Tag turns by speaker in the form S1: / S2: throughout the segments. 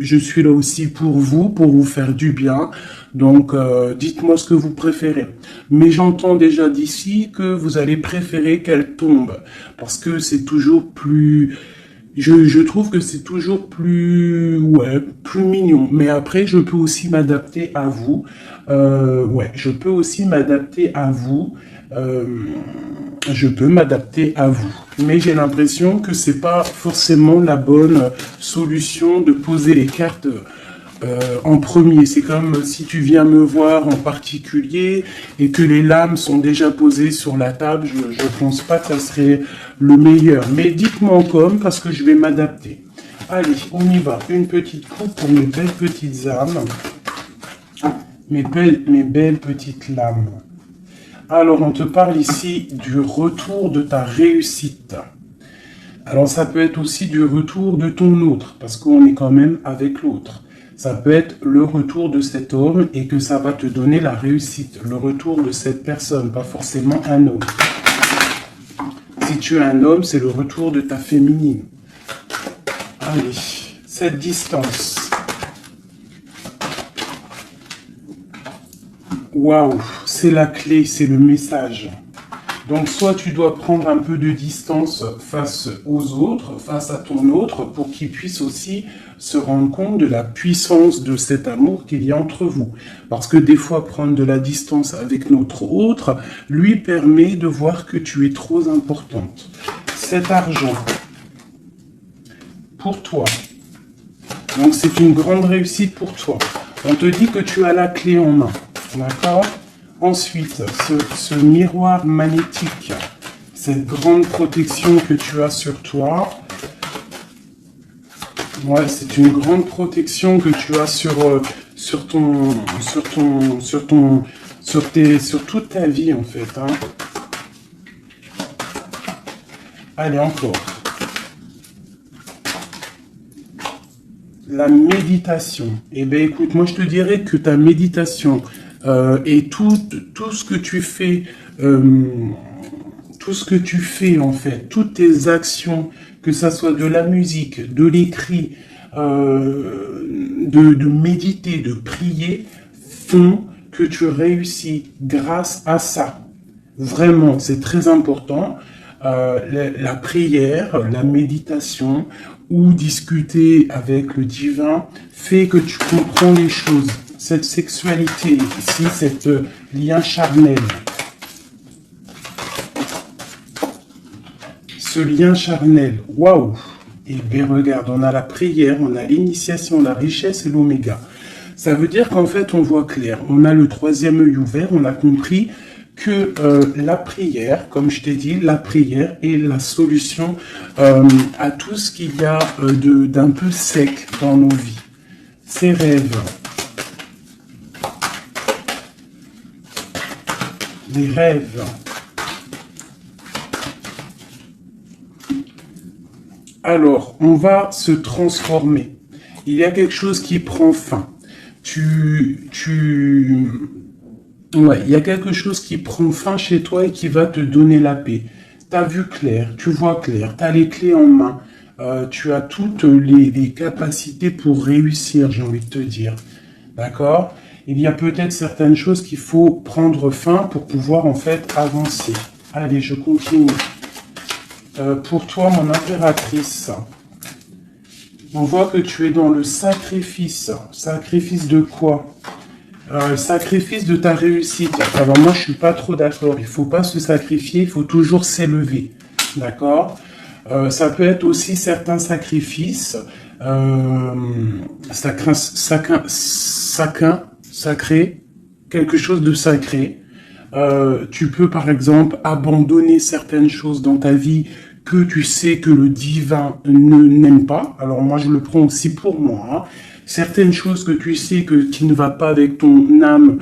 S1: je suis là aussi pour vous faire du bien. Donc, dites-moi ce que vous préférez. Mais j'entends déjà d'ici que vous allez préférer qu'elle tombe. Parce que c'est toujours plus... je trouve que c'est toujours plus... Ouais, plus mignon. Mais après, je peux aussi m'adapter à vous. Ouais, je peux aussi m'adapter à vous. Euh, je peux m'adapter à vous. Mais j'ai l'impression que c'est pas forcément la bonne solution de poser les cartes en premier. C'est comme si tu viens me voir en particulier et que les lames sont déjà posées sur la table. Je pense pas que ça serait le meilleur. Mais dites-moi comme parce que je vais m'adapter. Allez, on y va. Une petite coupe pour mes belles petites âmes. Mes belles petites lames. Alors, on te parle ici du retour de ta réussite. Alors, ça peut être aussi du retour de ton autre, parce qu'on est quand même avec l'autre. Ça peut être le retour de cet homme et que ça va te donner la réussite. Le retour de cette personne, pas forcément un homme. Si tu es un homme, c'est le retour de ta féminine. Allez, cette distance. Waouh, c'est la clé, c'est le message. Donc, soit tu dois prendre un peu de distance face aux autres, face à ton autre, pour qu'il puisse aussi se rendre compte de la puissance de cet amour qu'il y a entre vous. Parce que des fois, prendre de la distance avec notre autre lui permet de voir que tu es trop importante. Cet argent, pour toi, donc c'est une grande réussite pour toi. On te dit que tu as la clé en main. D'accord? Ensuite, ce miroir magnétique, cette grande protection que tu as sur toi, ouais, c'est une grande protection que tu as sur toute ta vie en fait. Hein. Allez, encore. La méditation. Eh bien, écoute, moi je te dirais que ta méditation et tout ce que tu fais, en fait, toutes tes actions, que ça soit de la musique, de l'écrit, de méditer, de prier, font que tu réussis grâce à ça. Vraiment, c'est très important. La prière, la méditation ou discuter avec le divin fait que tu comprends les choses. Cette sexualité ici, cet lien charnel. Ce lien charnel, waouh! Et bien regarde, on a la prière, on a l'initiation, la richesse et l'oméga. Ça veut dire qu'en fait, on voit clair. On a le troisième œil ouvert, on a compris que la prière, comme je t'ai dit, la prière est la solution à tout ce qu'il y a d'un peu sec dans nos vies. Ces rêves, les rêves. Alors, on va se transformer. Il y a quelque chose qui prend fin. Ouais, il y a quelque chose qui prend fin chez toi et qui va te donner la paix. Tu as vu clair, tu vois clair, tu as les clés en main, tu as toutes les capacités pour réussir, j'ai envie de te dire. D'accord? Il y a peut-être certaines choses qu'il faut prendre fin pour pouvoir en fait avancer. Allez, je continue. Pour toi, mon impératrice, on voit que tu es dans le sacrifice. Sacrifice de quoi? Sacrifice de ta réussite. Alors moi, je suis pas trop d'accord. Il faut pas se sacrifier, il faut toujours s'élever. D'accord? Ça peut être aussi certains sacrifices sacré, quelque chose de sacré. Tu peux par exemple abandonner certaines choses dans ta vie que tu sais que le divin n'aime pas. Alors moi je le prends aussi pour moi. Hein. Certaines choses que tu sais qui ne va pas avec ton âme,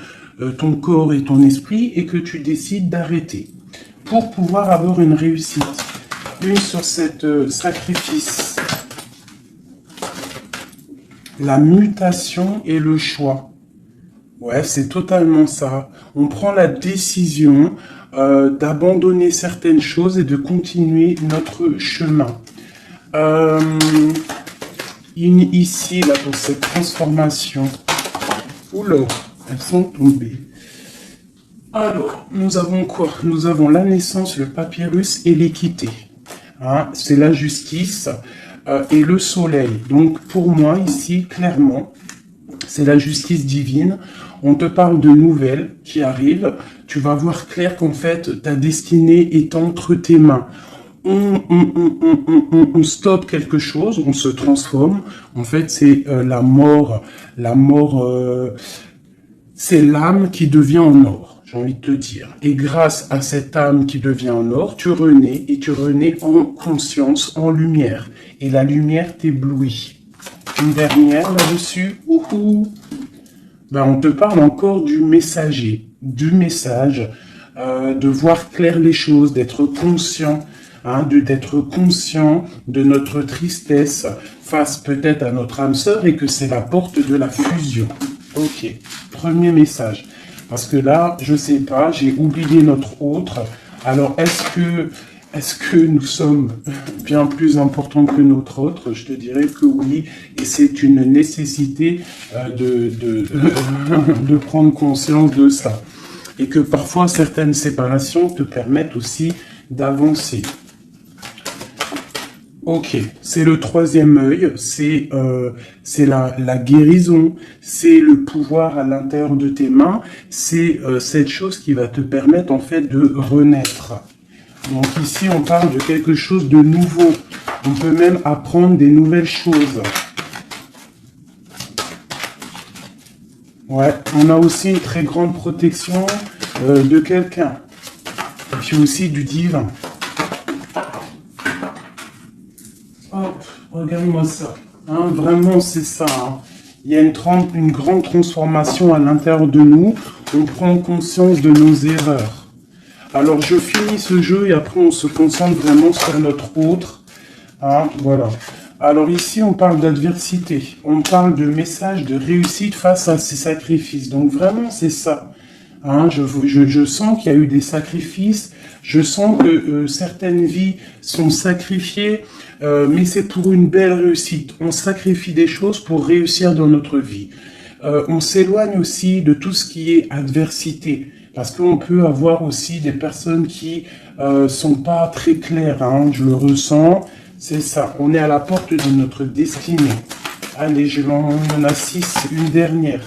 S1: ton corps et ton esprit et que tu décides d'arrêter pour pouvoir avoir une réussite. Une sur cette sacrifice. La mutation et le choix. Ouais, c'est totalement ça. On prend la décision d'abandonner certaines choses et de continuer notre chemin. ici, là, pour cette transformation. Oula, elles sont tombées. Alors, nous avons quoi? Nous avons la naissance, le papyrus et l'équité. Hein, c'est la justice et le soleil. Donc, pour moi, ici, clairement, c'est la justice divine. On te parle de nouvelles qui arrivent. Tu vas voir clair qu'en fait, ta destinée est entre tes mains. On stoppe quelque chose, on se transforme. En fait, c'est la mort. La mort, c'est l'âme qui devient en or, j'ai envie de te dire. Et grâce à cette âme qui devient en or, tu renais et tu renais en conscience, en lumière. Et la lumière t'éblouit. Une dernière là-dessus. Ben, on te parle encore du messager, du message, de voir clair les choses, d'être conscient, hein, d'être conscient de notre tristesse face peut-être à notre âme sœur et que c'est la porte de la fusion. Ok, premier message. Parce que là, je sais pas, j'ai oublié notre autre. Alors, est-ce que nous sommes bien plus importants que notre autre? Je te dirais que oui, et c'est une nécessité de prendre conscience de ça. Et que parfois, certaines séparations te permettent aussi d'avancer. Ok, c'est le troisième œil, c'est la guérison, c'est le pouvoir à l'intérieur de tes mains, c'est cette chose qui va te permettre en fait de renaître. Donc ici, on parle de quelque chose de nouveau. On peut même apprendre des nouvelles choses. Ouais, on a aussi une très grande protection de quelqu'un. Et puis aussi du divin. Hop, regarde-moi ça. Hein, vraiment, c'est ça. Hein. Il y a une grande transformation à l'intérieur de nous. On prend conscience de nos erreurs. Alors, je finis ce jeu et après, on se concentre vraiment sur notre autre. Hein, voilà. Alors ici, on parle d'adversité. On parle de message de réussite face à ces sacrifices. Donc, vraiment, c'est ça. Hein, je sens qu'il y a eu des sacrifices. Je sens que certaines vies sont sacrifiées, mais c'est pour une belle réussite. On sacrifie des choses pour réussir dans notre vie. On s'éloigne aussi de tout ce qui est adversité. Parce qu'on peut avoir aussi des personnes qui sont pas très claires, hein, je le ressens, c'est ça. On est à la porte de notre destinée. Allez, on en a 6, une dernière.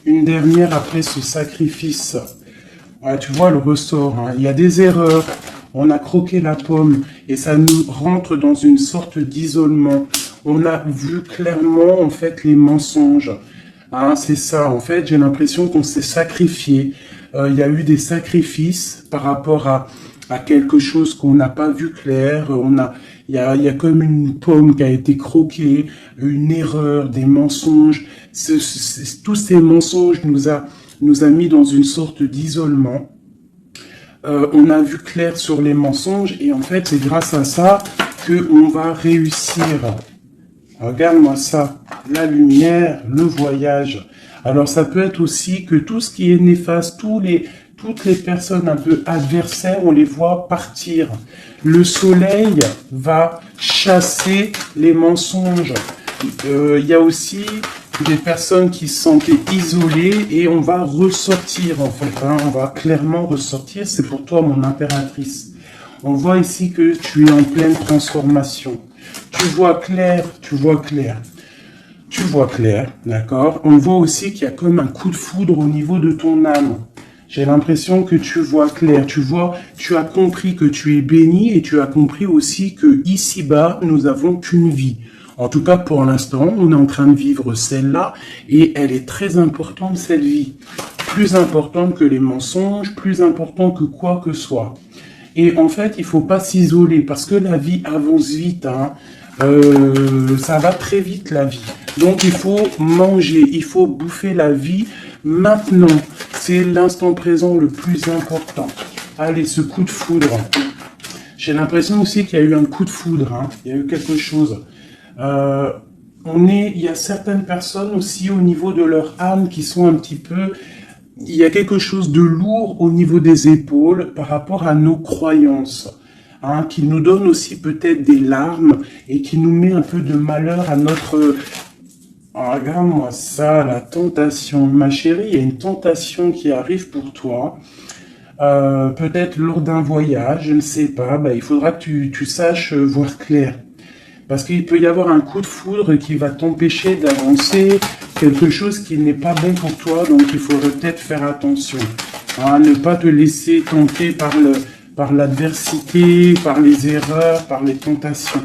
S1: Une dernière après ce sacrifice. Ouais, tu vois le ressort, hein. Il y a des erreurs, on a croqué la pomme et ça nous rentre dans une sorte d'isolement. On a vu clairement en fait les mensonges. Hein, c'est ça, en fait, j'ai l'impression qu'on s'est sacrifié. Il y a eu des sacrifices par rapport à quelque chose qu'on n'a pas vu clair. Il y a comme une pomme qui a été croquée, une erreur, des mensonges. Tous ces mensonges nous a mis dans une sorte d'isolement. On a vu clair sur les mensonges et en fait, c'est grâce à ça qu'on va réussir. Regarde-moi ça, la lumière, le voyage. Alors ça peut être aussi que tout ce qui est néfaste, toutes les personnes un peu adversaires, on les voit partir. Le soleil va chasser les mensonges. Il y a aussi des personnes qui se sentaient isolées et on va ressortir en fait. Hein, on va clairement ressortir. C'est pour toi mon impératrice. On voit ici que tu es en pleine transformation. Tu vois clair, tu vois clair. Tu vois clair, d'accord? On voit aussi qu'il y a comme un coup de foudre au niveau de ton âme. J'ai l'impression que tu vois clair. Tu as compris que tu es béni et tu as compris aussi que ici-bas, nous n'avons qu'une vie. En tout cas, pour l'instant, on est en train de vivre celle-là et elle est très importante, cette vie. Plus importante que les mensonges, plus importante que quoi que soit. Et en fait, il faut pas s'isoler parce que la vie avance vite. Hein. Ça va très vite la vie. Donc il faut manger, il faut bouffer la vie maintenant. C'est l'instant présent le plus important. Allez, ce coup de foudre. J'ai l'impression aussi qu'il y a eu un coup de foudre. Hein. Il y a eu quelque chose. Il y a certaines personnes aussi au niveau de leur âme qui sont un petit peu... Il y a quelque chose de lourd au niveau des épaules par rapport à nos croyances. hein, qui nous donne aussi peut-être des larmes et qui nous met un peu de malheur à notre... Oh, regarde-moi ça, la tentation. Ma chérie, il y a une tentation qui arrive pour toi. Peut-être lors d'un voyage, je ne sais pas. Il faudra que tu saches voir clair. Parce qu'il peut y avoir un coup de foudre qui va t'empêcher d'avancer, quelque chose qui n'est pas bon pour toi, donc il faudrait peut-être faire attention. Hein, ne pas te laisser tenter par l'adversité, par les erreurs, par les tentations.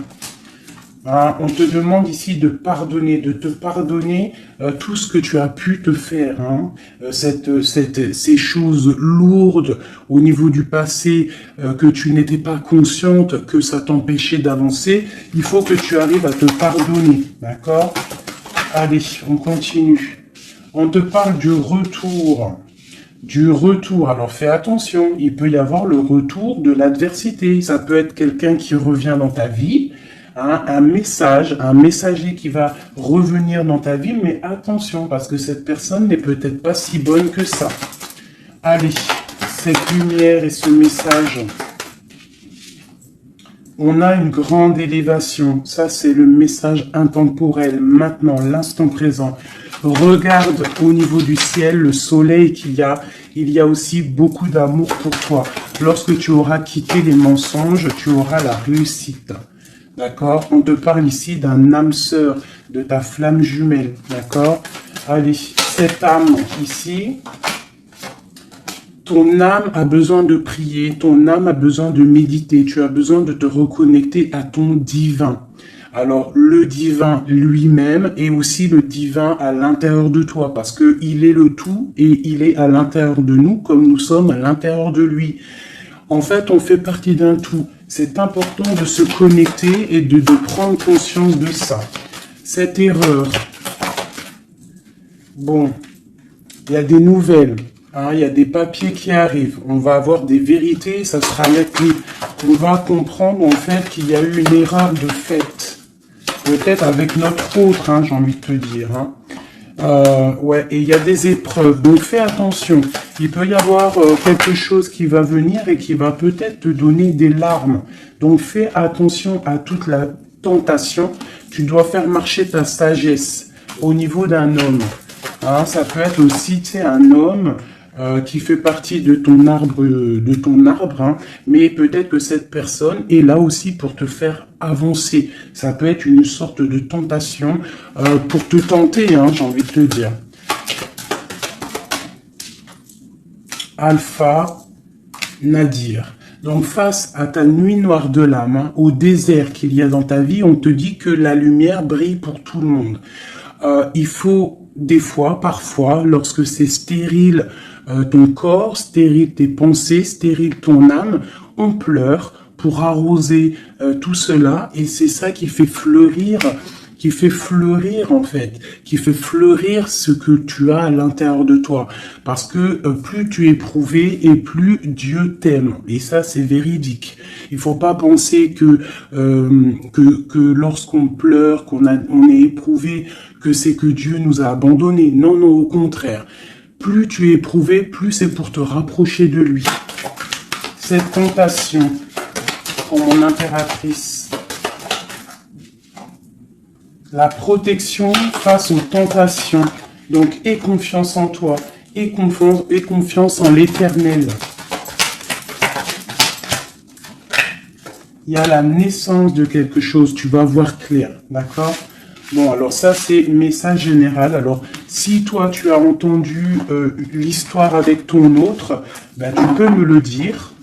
S1: Hein, on te demande ici de te pardonner tout ce que tu as pu te faire, hein, ces choses lourdes au niveau du passé que tu n'étais pas consciente, que ça t'empêchait d'avancer. Il faut que tu arrives à te pardonner, d'accord? Allez, on continue. On te parle du retour. Du retour. Alors fais attention, il peut y avoir le retour de l'adversité. Ça peut être quelqu'un qui revient dans ta vie. Hein, un messager qui va revenir dans ta vie, mais attention, parce que cette personne n'est peut-être pas si bonne que ça. Allez, cette lumière et ce message. On a une grande élévation. Ça, c'est le message intemporel. Maintenant, l'instant présent. Regarde au niveau du ciel, le soleil qu'il y a. Il y a aussi beaucoup d'amour pour toi. Lorsque tu auras quitté les mensonges, tu auras la réussite. D'accord? On te parle ici d'un âme sœur, de ta flamme jumelle. D'accord? Allez, cette âme ici, ton âme a besoin de prier, ton âme a besoin de méditer, tu as besoin de te reconnecter à ton divin. Alors, le divin lui-même et aussi le divin à l'intérieur de toi, parce que il est le tout et il est à l'intérieur de nous comme nous sommes à l'intérieur de lui. En fait, on fait partie d'un tout. C'est important de se connecter et de prendre conscience de ça. Cette erreur. Bon, il y a des nouvelles. Hein, il y a des papiers qui arrivent. On va avoir des vérités, ça sera net. On va comprendre en fait qu'il y a eu une erreur de fait. Peut-être avec notre autre, hein, j'ai envie de te dire. Hein. Ouais, et il y a des épreuves, donc fais attention. Il peut y avoir quelque chose qui va venir et qui va peut-être te donner des larmes. Donc fais attention à toute la tentation. Tu dois faire marcher ta sagesse au niveau d'un homme. Hein, ça peut être aussi, tu sais, un homme qui fait partie de ton arbre, hein, mais peut-être que cette personne est là aussi pour te faire avancer. Ça peut être une sorte de tentation pour te tenter, hein, j'ai envie de te dire. Alpha Nadir. Donc face à ta nuit noire de l'âme, hein, au désert qu'il y a dans ta vie, on te dit que la lumière brille pour tout le monde. Il faut des fois, parfois, lorsque c'est stérile ton corps, stérile tes pensées, stérile ton âme, on pleure pour arroser tout cela et c'est ça qui fait fleurir en fait, qui fait fleurir ce que tu as à l'intérieur de toi. Parce que plus tu es éprouvé et plus Dieu t'aime. Et ça, c'est véridique. Il faut pas penser que lorsqu'on pleure, on est éprouvé, que c'est que Dieu nous a abandonnés. Non, non, au contraire. Plus tu es éprouvé, plus c'est pour te rapprocher de lui. Cette tentation, pour mon impératrice, la protection face aux tentations. Donc, aie confiance en toi, aie confiance en l'Éternel. Il y a la naissance de quelque chose, tu vas voir clair, d'accord? Bon, alors ça, c'est message général. Alors, si toi, tu as entendu l'histoire avec ton autre, ben, tu peux me le dire.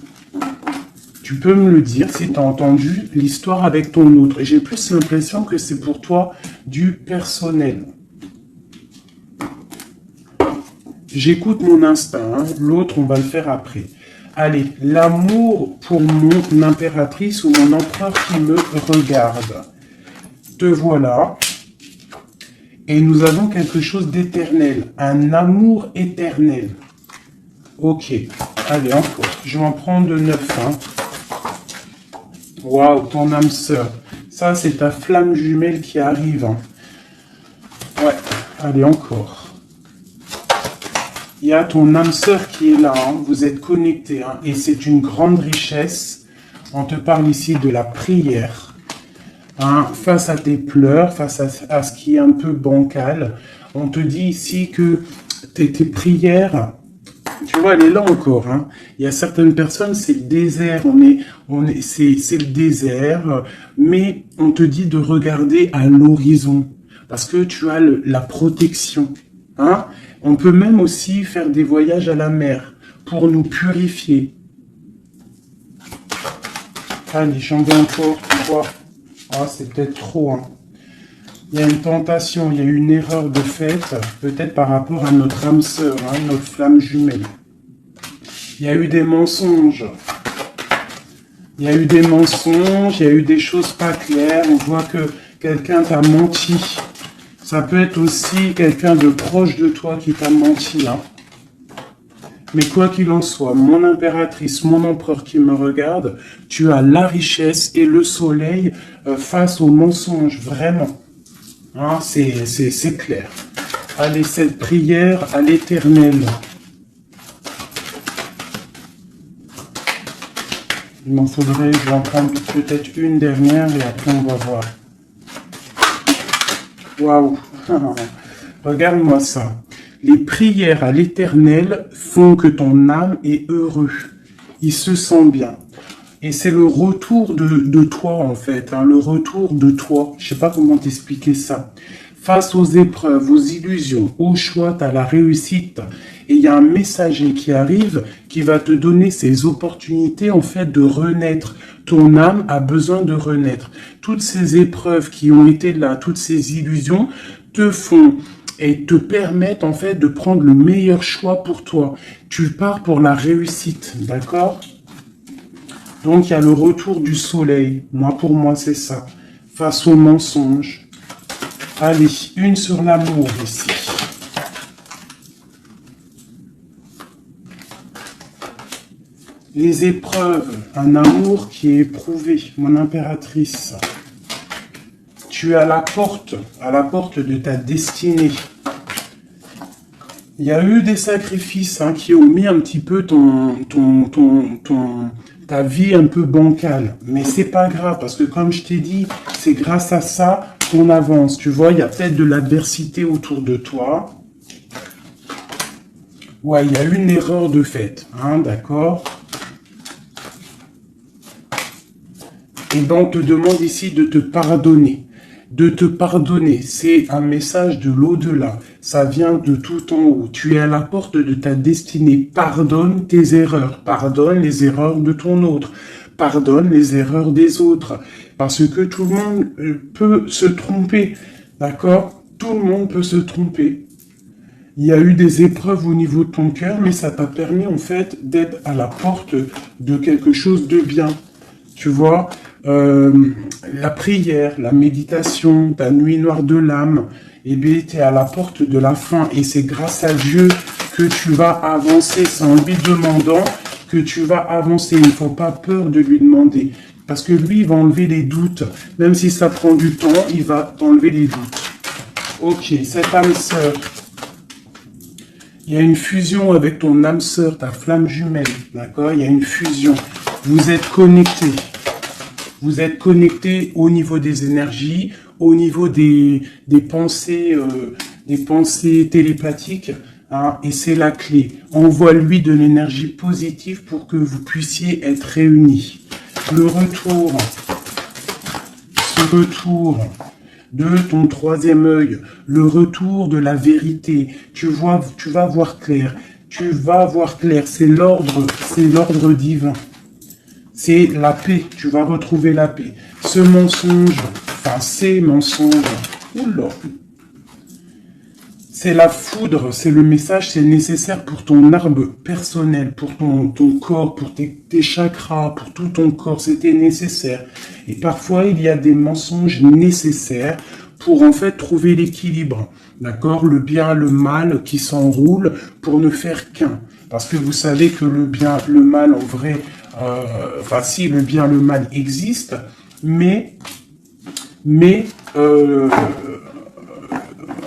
S1: Tu peux me le dire si tu as entendu l'histoire avec ton autre. Et j'ai plus l'impression que c'est pour toi du personnel. J'écoute mon instinct. Hein. L'autre, on va le faire après. Allez, l'amour pour mon impératrice ou mon empereur qui me regarde. Te voilà. Et nous avons quelque chose d'éternel. Un amour éternel. Ok. Allez, encore. Je vais en prendre 9. Hein. Waouh, ton âme sœur. Ça, c'est ta flamme jumelle qui arrive. Hein. Ouais, allez, encore. Il y a ton âme sœur qui est là. Hein. Vous êtes connectés. Hein. Et c'est une grande richesse. On te parle ici de la prière. Hein, face à tes pleurs, face à ce qui est un peu bancal, on te dit ici que tes prières, tu vois, elle est là encore. Hein. Il y a certaines personnes, c'est le désert, c'est le désert, mais on te dit de regarder à l'horizon parce que tu as la protection. Hein. On peut même aussi faire des voyages à la mer pour nous purifier. Allez, j'en vais encore. Ah, c'est peut-être trop. Hein. Il y a une tentation, il y a une erreur de fait, peut-être par rapport à notre âme sœur, hein, notre flamme jumelle. Il y a eu des mensonges. Il y a eu des mensonges, il y a eu des choses pas claires. On voit que quelqu'un t'a menti. Ça peut être aussi quelqu'un de proche de toi qui t'a menti. Hein. Mais quoi qu'il en soit, mon impératrice, mon empereur qui me regarde, tu as la richesse et le soleil face aux mensonges, vraiment. Hein, c'est clair. Allez, cette prière à l'Éternel. Il m'en faudrait, je vais en prendre peut-être une dernière et après on va voir. Waouh. Regarde-moi ça. Les prières à l'Éternel font que ton âme est heureux. Il se sent bien. Et c'est le retour de toi, en fait. Hein, le retour de toi. Je sais pas comment t'expliquer ça. Face aux épreuves, aux illusions, au choix, à la réussite. Et il y a un messager qui arrive qui va te donner ces opportunités, en fait, de renaître. Ton âme a besoin de renaître. Toutes ces épreuves qui ont été là, toutes ces illusions te font et te permettent, en fait, de prendre le meilleur choix pour toi. Tu pars pour la réussite, d'accord ? Donc, il y a le retour du soleil. Pour moi, c'est ça. Face aux mensonges. Allez, une sur l'amour ici. Les épreuves, un amour qui est éprouvé, mon impératrice. Tu es à la porte de ta destinée. Il y a eu des sacrifices qui ont mis un petit peu ta vie un peu bancale. Mais c'est pas grave, parce que comme je t'ai dit, c'est grâce à ça qu'on avance. Tu vois, il y a peut-être de l'adversité autour de toi. Ouais, il y a eu une erreur de fait, d'accord ? Et ben, on te demande ici de te pardonner. De te pardonner, c'est un message de l'au-delà. Ça vient de tout en haut. Tu es à la porte de ta destinée. Pardonne tes erreurs. Pardonne les erreurs de ton autre. Pardonne les erreurs des autres. Parce que tout le monde peut se tromper. D'accord ? Tout le monde peut se tromper. Il y a eu des épreuves au niveau de ton cœur, mais ça t'a permis en fait d'être à la porte de quelque chose de bien. Tu vois, la prière, la méditation, ta nuit noire de l'âme, eh bien, tu es à la porte de la fin. Et c'est grâce à Dieu que tu vas avancer. C'est en lui demandant que tu vas avancer. Il ne faut pas peur de lui demander. Parce que lui, il va enlever les doutes. Même si ça prend du temps, il va t'enlever les doutes. Ok, cette âme sœur. Il y a une fusion avec ton âme sœur, ta flamme jumelle. D'accord ? Il y a une fusion. Vous êtes connectés. Vous êtes connectés au niveau des énergies, au niveau des pensées télépathiques, et c'est la clé. Envoie-lui de l'énergie positive pour que vous puissiez être réunis. Le retour, ce retour de ton troisième œil, le retour de la vérité. Tu vas voir clair. Tu vas voir clair. C'est l'ordre divin. C'est la paix, tu vas retrouver la paix. Ce mensonge, ces mensonges, oula, c'est la foudre, c'est le message, c'est nécessaire pour ton arbre personnel, pour ton corps, pour tes chakras, pour tout ton corps, c'était nécessaire. Et parfois, il y a des mensonges nécessaires pour en fait trouver l'équilibre, d'accord ? Le bien, le mal qui s'enroulent pour ne faire qu'un. Parce que vous savez que le bien, le mal, en vrai, si le bien, le mal existe, mais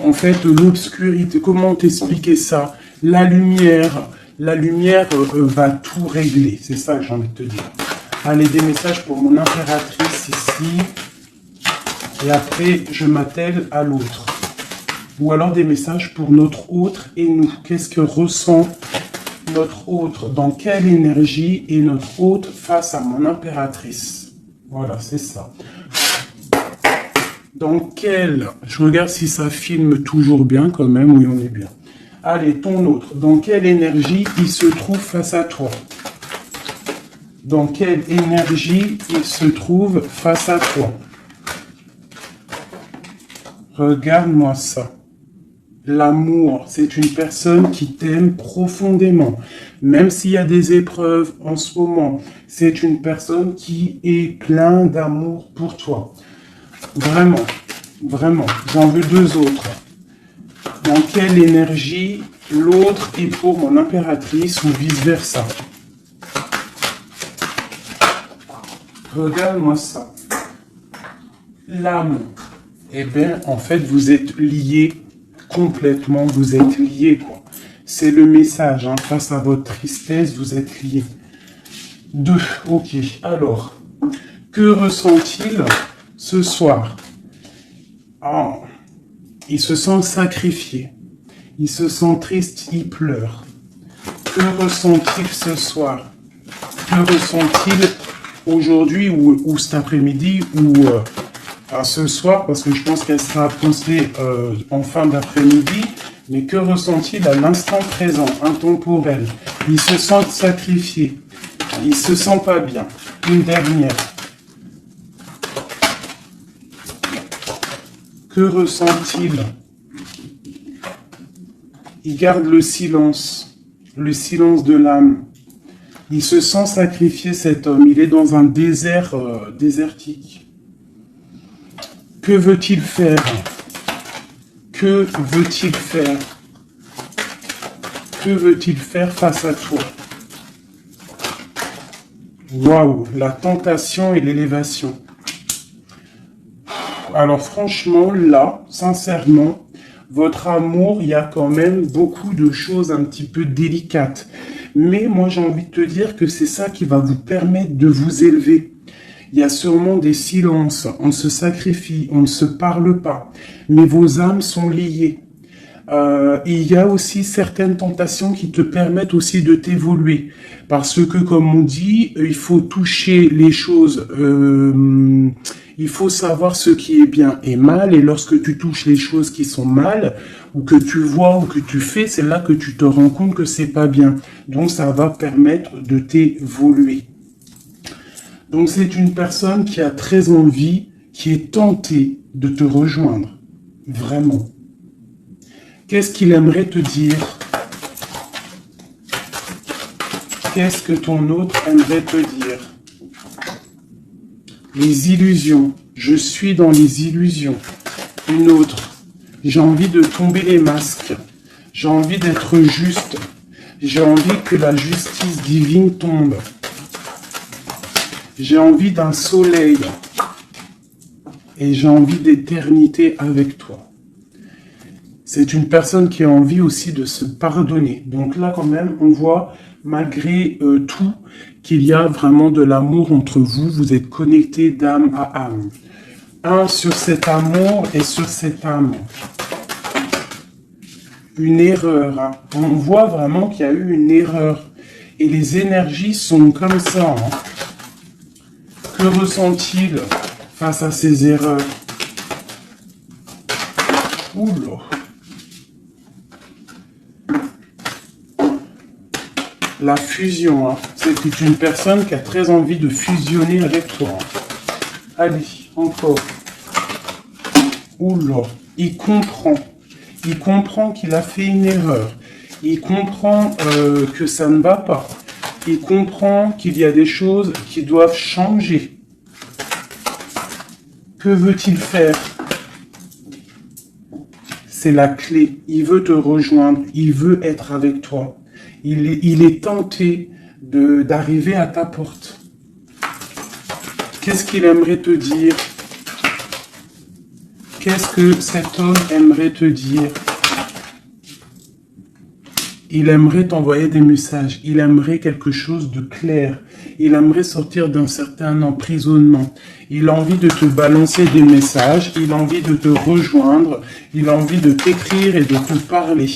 S1: en fait, l'obscurité, comment t'expliquer ça ? La lumière va tout régler, c'est ça que j'ai envie de te dire. Allez, des messages pour mon impératrice ici. Et après, je m'attelle à l'autre. Ou alors des messages pour notre autre et nous. Qu'est-ce que ressent notre autre? Dans quelle énergie est notre autre face à mon impératrice? Voilà, c'est ça. Dans quel... Je regarde si ça filme toujours bien quand même. Oui, on est bien. Allez, ton autre. Dans quelle énergie il se trouve face à toi? Dans quelle énergie il se trouve face à toi? Regarde-moi ça. L'amour, c'est une personne qui t'aime profondément. Même s'il y a des épreuves en ce moment, c'est une personne qui est plein d'amour pour toi. Vraiment, vraiment. J'en veux deux autres. Dans quelle énergie l'autre est pour mon impératrice ou vice-versa? Regarde-moi ça. L'amour. Eh bien, en fait, vous êtes liés complètement. Vous êtes liés, quoi. C'est le message. Hein. Face à votre tristesse, vous êtes liés. 2. Ok. Alors, que ressent-il ce soir? Oh, il se sent sacrifié. Il se sent triste, il pleure. Que ressent-il ce soir? Que ressent-il aujourd'hui ou cet après-midi ou ce soir? Parce que je pense qu'elle sera postée en fin d'après-midi. Mais que ressent-il à l'instant présent, intemporel? Il se sent sacrifié. Il se sent pas bien. Une dernière. Que ressent-il? Il garde le silence de l'âme. Il se sent sacrifié, cet homme. Il est dans un désert désertique. Que veut-il faire? Que veut-il faire? Que veut-il faire face à toi? Waouh, la tentation et l'élévation. Alors franchement, là, sincèrement, votre amour, il y a quand même beaucoup de choses un petit peu délicates. Mais moi, j'ai envie de te dire que c'est ça qui va vous permettre de vous élever. Il y a sûrement des silences, on se sacrifie, on ne se parle pas, mais vos âmes sont liées. Il y a aussi certaines tentations qui te permettent aussi de t'évoluer. Parce que, comme on dit, il faut toucher les choses, il faut savoir ce qui est bien et mal. Et lorsque tu touches les choses qui sont mal, ou que tu vois ou que tu fais, c'est là que tu te rends compte que c'est pas bien. Donc, ça va permettre de t'évoluer. Donc, c'est une personne qui a très envie, qui est tentée de te rejoindre. Vraiment. Qu'est-ce qu'il aimerait te dire? Qu'est-ce que ton autre aimerait te dire? Les illusions. Je suis dans les illusions. Une autre. J'ai envie de tomber les masques. J'ai envie d'être juste. J'ai envie que la justice divine tombe. J'ai envie d'un soleil. Et j'ai envie d'éternité avec toi. C'est une personne qui a envie aussi de se pardonner. Donc là, quand même, on voit, malgré tout, qu'il y a vraiment de l'amour entre vous. Vous êtes connectés d'âme à âme. Un sur cet amour et sur cette âme. Une erreur. Hein. On voit vraiment qu'il y a eu une erreur. Et les énergies sont comme ça. Hein. Que ressent-il face à ces erreurs? Oula. La fusion, hein. C'est une personne qui a très envie de fusionner avec toi. Allez, encore. Oula, il comprend. Il comprend qu'il a fait une erreur. Il comprend que ça ne va pas. Il comprend qu'il y a des choses qui doivent changer. Que veut-il faire? C'est la clé. Il veut te rejoindre. Il veut être avec toi. Il est tenté d'arriver à ta porte. Qu'est-ce qu'il aimerait te dire? Qu'est-ce que cet homme aimerait te dire? Il aimerait t'envoyer des messages. Il aimerait quelque chose de clair. Il aimerait sortir d'un certain emprisonnement. Il a envie de te balancer des messages. Il a envie de te rejoindre. Il a envie de t'écrire et de te parler.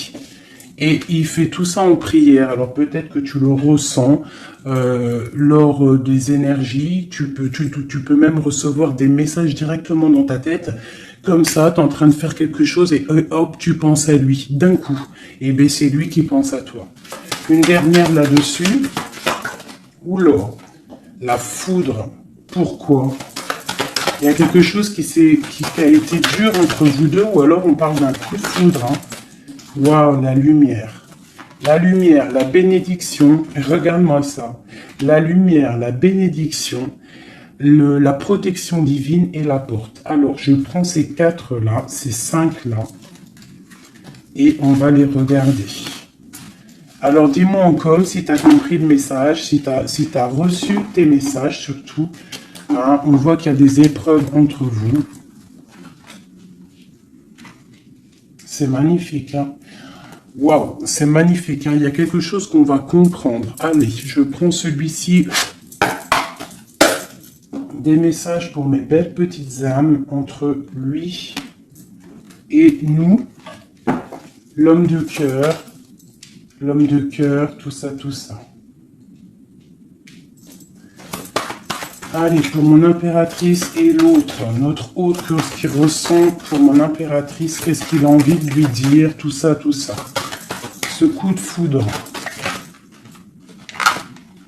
S1: Et il fait tout ça en prière. Alors peut-être que tu le ressens lors des énergies. Tu peux même recevoir des messages directement dans ta tête. Comme ça, tu es en train de faire quelque chose et hop, tu penses à lui d'un coup. Et bien c'est lui qui pense à toi. Une dernière là-dessus. Oula, la foudre. Pourquoi? Il y a quelque chose qui a été dur entre vous deux, ou alors on parle d'un coup de foudre. Hein. Waouh, la lumière. La lumière, la bénédiction. Regarde-moi ça. La lumière, la bénédiction, la protection divine et la porte. Alors, je prends ces 4 là, ces 5 là, et on va les regarder. Alors, dis-moi encore si tu as compris le message, si tu as reçu tes messages surtout. Hein, on voit qu'il y a des épreuves entre vous. C'est magnifique, hein? Waouh, c'est magnifique, hein? Il y a quelque chose qu'on va comprendre. Allez, je prends celui-ci. Des messages pour mes belles petites âmes entre lui et nous. L'homme de cœur, tout ça, tout ça. Allez, pour mon impératrice et l'autre, notre autre qui ressent pour mon impératrice, qu'est-ce qu'il a envie de lui dire, tout ça, tout ça. Ce coup de foudre.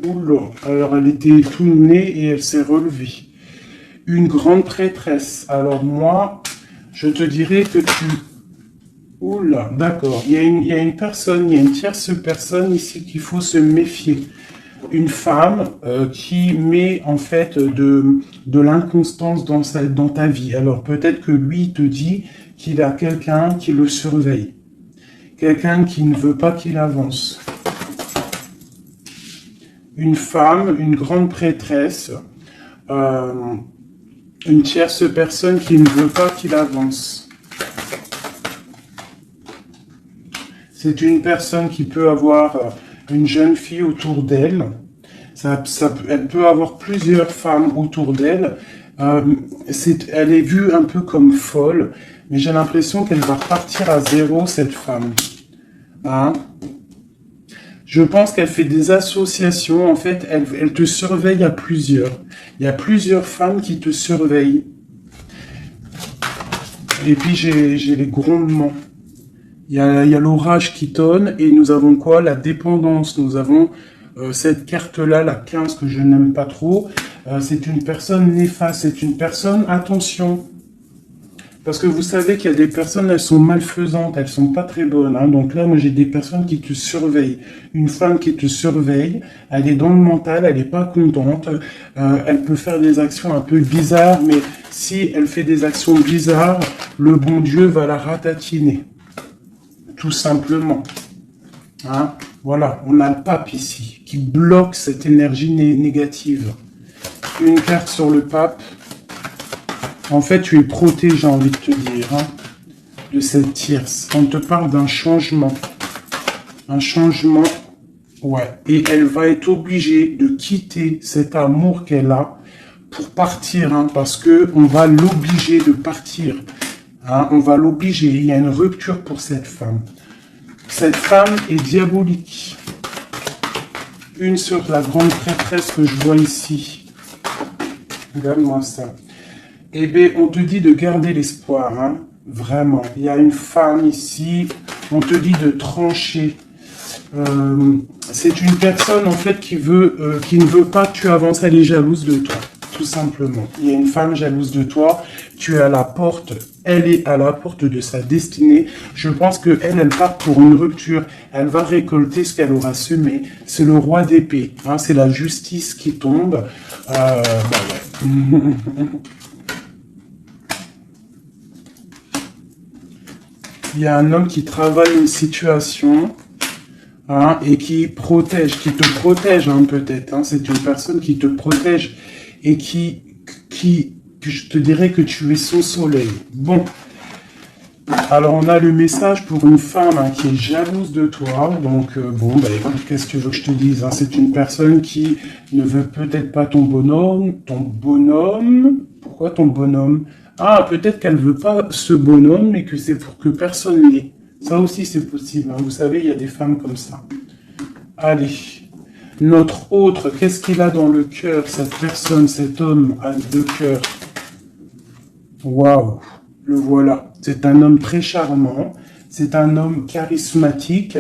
S1: Oula, alors elle était tout née et elle s'est relevée. Une grande prêtresse. Alors moi, je te dirais que tu... Oula, d'accord. Il y a une personne, il y a une tierce personne ici qu'il faut se méfier. Une femme qui met en fait de l'inconstance dans ta vie. Alors peut-être que lui te dit qu'il a quelqu'un qui le surveille. Quelqu'un qui ne veut pas qu'il avance. Une femme, une grande prêtresse, une tierce personne qui ne veut pas qu'il avance. C'est une personne qui peut avoir une jeune fille autour d'elle. Elle peut avoir plusieurs femmes autour d'elle. Elle est vue un peu comme folle, mais j'ai l'impression qu'elle va repartir à zéro, cette femme. Hein? Je pense qu'elle fait des associations. En fait, elle te surveille à plusieurs. Il y a plusieurs femmes qui te surveillent. Et puis, j'ai les grondements. Il y a l'orage qui tonne et nous avons quoi? La dépendance. Nous avons cette carte-là, la 15, que je n'aime pas trop. C'est une personne néfaste. C'est une personne, attention. Parce que vous savez qu'il y a des personnes, elles sont malfaisantes, elles sont pas très bonnes. Hein. Donc là, moi, j'ai des personnes qui te surveillent. Une femme qui te surveille, elle est dans le mental, elle n'est pas contente. Elle peut faire des actions un peu bizarres, mais si elle fait des actions bizarres, le bon Dieu va la ratatiner. Tout simplement. Hein? Voilà, on a le pape ici, qui bloque cette énergie négative. Une carte sur le pape. En fait, tu es protégé, j'ai envie de te dire, hein, de cette tierce. On te parle d'un changement. Un changement, ouais. Et elle va être obligée de quitter cet amour qu'elle a pour partir, hein, parce que on va l'obliger de partir. Hein, on va l'obliger. Il y a une rupture pour cette femme. Cette femme est diabolique. Une sur la grande prêtresse que je vois ici. Regarde-moi ça. Eh bien, on te dit de garder l'espoir, hein. Vraiment. Il y a une femme ici, on te dit de trancher. C'est une personne, en fait, qui ne veut pas que tu avances, elle est jalouse de toi, tout simplement. Il y a une femme jalouse de toi, tu es à la porte, elle est à la porte de sa destinée. Je pense que elle part pour une rupture, elle va récolter ce qu'elle aura semé. C'est le roi d'épée, hein. C'est la justice qui tombe. Bah ouais. Il y a un homme qui travaille une situation, hein, et qui te protège, hein, peut-être. Hein, c'est une personne qui te protège et que je te dirais que tu es son soleil. Bon, Alors, on a le message pour une femme hein, qui est jalouse de toi. Donc, bon, bah, écoute, qu'est-ce que tu veux que je te dise hein? C'est une personne qui ne veut peut-être pas ton bonhomme. Ton bonhomme? Pourquoi ton bonhomme? Ah, peut-être qu'elle veut pas ce bonhomme, mais que c'est pour que personne l'ait. Ça aussi, c'est possible. Hein. Vous savez, il y a des femmes comme ça. Allez. Notre autre, qu'est-ce qu'il a dans le cœur, cette personne, cet homme a deux cœurs? Waouh, le voilà. C'est un homme très charmant, c'est un homme charismatique,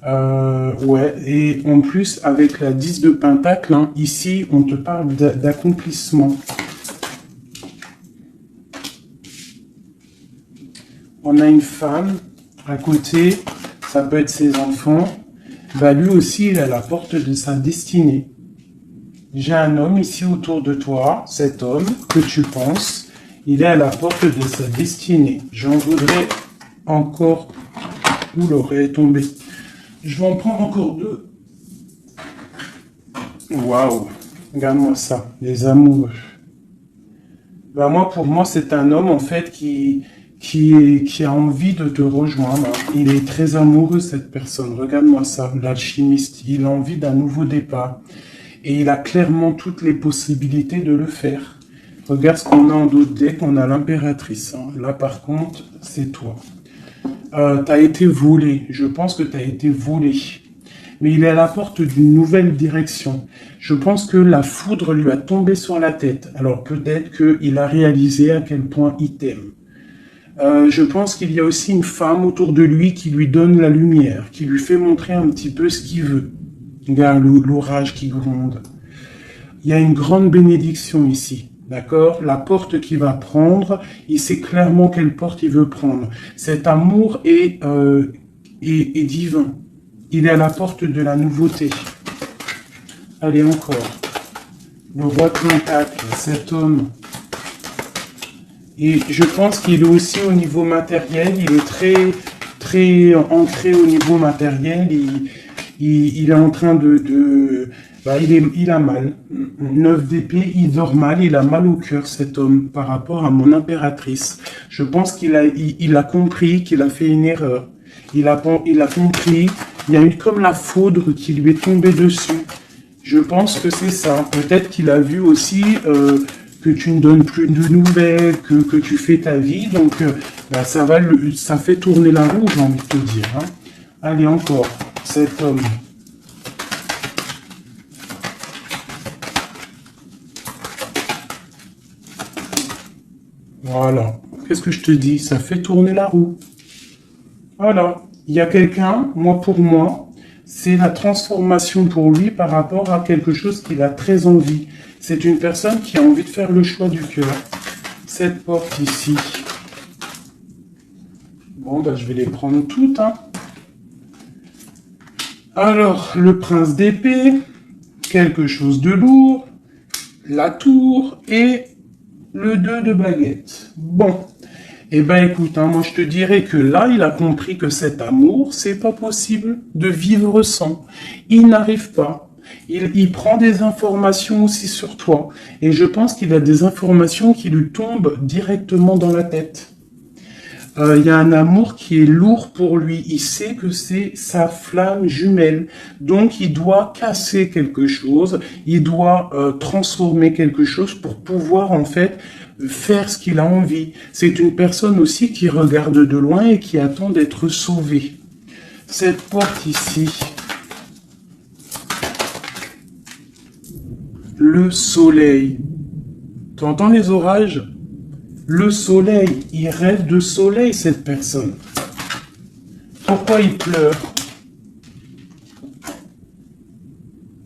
S1: ouais, et en plus, avec la 10 de Pentacle, hein, ici, on te parle d'accomplissement. On a une femme à côté, ça peut être ses enfants. Bah lui aussi, il est à la porte de sa destinée. J'ai un homme ici autour de toi, cet homme que tu penses, il est à la porte de sa destinée. J'en voudrais encore... Où l'aurait tombé? Je vais en prendre encore deux. Waouh, regarde-moi ça, les amoureux. Bah moi, pour moi, c'est un homme en fait qui a envie de te rejoindre. Il est très amoureux, cette personne. Regarde-moi ça, l'alchimiste. Il a envie d'un nouveau départ. Et il a clairement toutes les possibilités de le faire. Regarde ce qu'on a en d'autres decks. On a l'impératrice. Hein. Là, par contre, c'est toi. T'as été volé. Je pense que t'as été volé. Mais il est à la porte d'une nouvelle direction. Je pense que la foudre lui a tombé sur la tête. Alors peut-être qu'il a réalisé à quel point il t'aime. Je pense qu'il y a aussi une femme autour de lui qui lui donne la lumière, qui lui fait montrer un petit peu ce qu'il veut. Regarde l'orage qui gronde. Il y a une grande bénédiction ici, d'accord? La porte qu'il va prendre, il sait clairement quelle porte il veut prendre. Cet amour est divin. Il est à la porte de la nouveauté. Allez, encore. Le roi de Pentacle, cet homme... Et je pense qu'il est aussi au niveau matériel, il est très ancré au niveau matériel, il est en train il a mal. 9 d'épée, il dort mal, il a mal au cœur cet homme par rapport à mon impératrice. Je pense qu'il a compris qu'il a fait une erreur. Il a compris, il y a eu comme la foudre qui lui est tombée dessus. Je pense que c'est ça. Peut-être qu'il a vu aussi... que tu ne donnes plus de nouvelles, que tu fais ta vie, donc ça fait tourner la roue, j'ai envie de te dire. Hein. Allez, encore, cet homme. Voilà, qu'est-ce que je te dis? Ça fait tourner la roue. Voilà, il y a quelqu'un, pour moi, c'est la transformation pour lui par rapport à quelque chose qu'il a très envie. C'est une personne qui a envie de faire le choix du cœur. Cette porte ici. Bon, bah, je vais les prendre toutes. Hein. Alors, le prince d'épée, quelque chose de lourd, la tour et le 2 de baguette. Bon, eh ben écoute, hein, moi je te dirais que là, il a compris que cet amour, c'est pas possible de vivre sans. Il n'arrive pas. Il prend des informations aussi sur toi. Et je pense qu'il a des informations qui lui tombent directement dans la tête. Il y a un amour qui est lourd pour lui. Il sait que c'est sa flamme jumelle. Donc, il doit casser quelque chose. Il doit transformer quelque chose pour pouvoir, en fait, faire ce qu'il a envie. C'est une personne aussi qui regarde de loin et qui attend d'être sauvée. Cette porte ici... Le soleil. Tu entends les orages? Le soleil. Il rêve de soleil, cette personne. Pourquoi il pleure?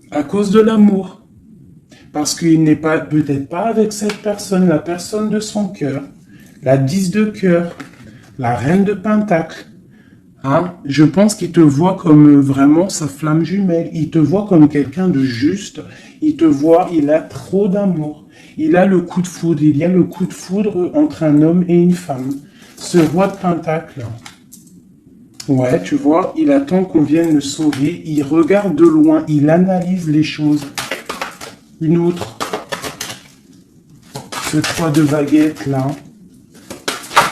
S1: À cause de l'amour. Parce qu'il n'est pas, peut-être pas avec cette personne, la personne de son cœur. La 10 de cœur. La reine de Pentacle. Hein? Je pense qu'il te voit comme vraiment sa flamme jumelle. Il te voit comme quelqu'un de juste. Il te voit, il a trop d'amour. Il a le coup de foudre. Il y a le coup de foudre entre un homme et une femme. Ce roi de Pentacle. Ouais, tu vois, il attend qu'on vienne le sauver. Il regarde de loin. Il analyse les choses. Une autre. Ce 3 de baguette là.